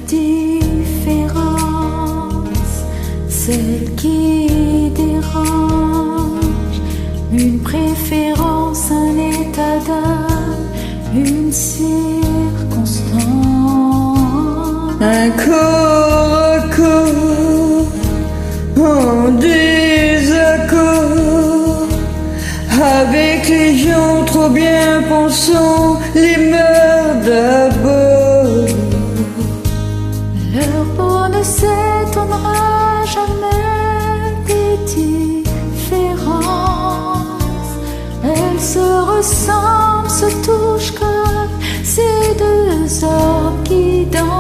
différence, celle qui dérange, une préférence, un état d'âme, une circonstance. Un corps à corps en désaccord avec les gens trop bien pensants, les mœurs d'abord. Leur peau ne s'étonnera jamais des différences. Elles se ressemblent, se touchent comme ces deux hommes qui dansent.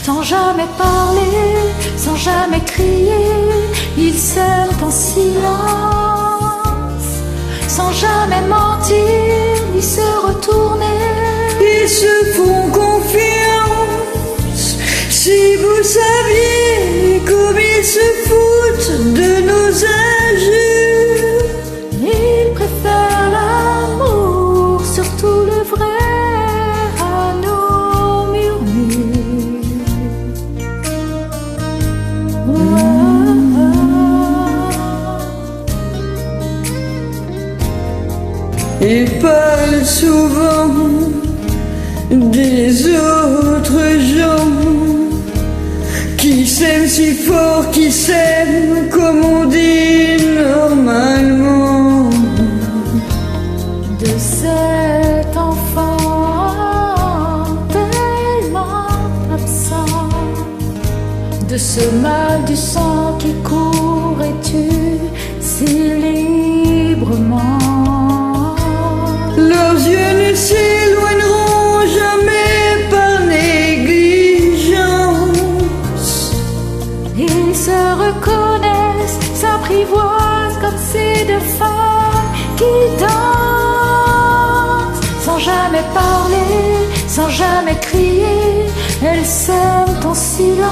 Sans jamais parler, sans jamais crier, ils s'aiment en silence. Sans jamais mentir, ni se retourner. Ils se font confiance. Si vous saviez comme ils se foutent de nos injures. Ils préfèrent l'amour, surtout le vrai, à nos murmures. Ils parlent souvent des autres gens qui s'aiment si fort, qui s'aiment comme on dit normalement. De cet enfant tellement absent, de ce mal du sang qui court et tue si librement. Leurs yeux ne s'éloigneront jamais par négligence. Ils se reconnaissent, s'apprivoisent comme ces deux femmes qui dansent. Sans jamais parler, sans jamais crier, elles s'aiment en silence.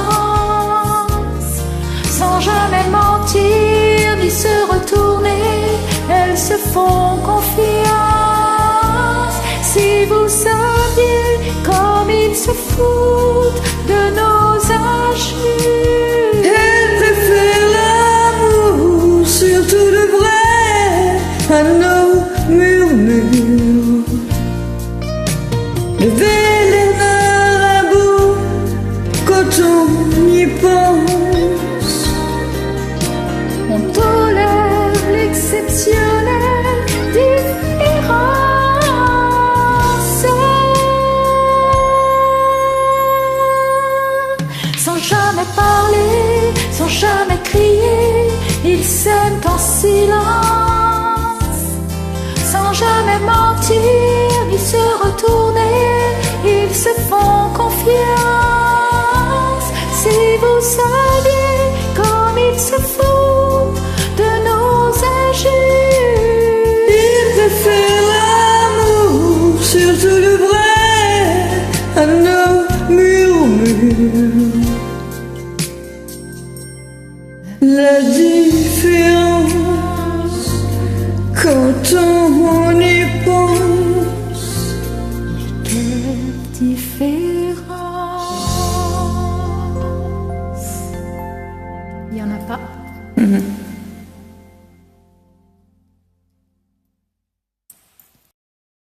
Sans jamais mentir, ni se retourner, elles se font confiance. Si vous saviez comme ils se foutent de nos injures. Elles préfèrent l'amour, surtout le vrai, à nos murmures. Le Vélénard a beau quand on y pense. On tolère l'exceptionnel différence. Sans jamais parler, sans jamais crier, ils s'aiment en silence. Sans jamais mentir, ni se retourner, ils se font confiance. Si vous saviez comme ils se foutent de nos injures. Ils préfèrent l'amour, surtout le vrai, à nos murmures. La différence, quand on y pense. Quelle différence! Il n'y en a pas.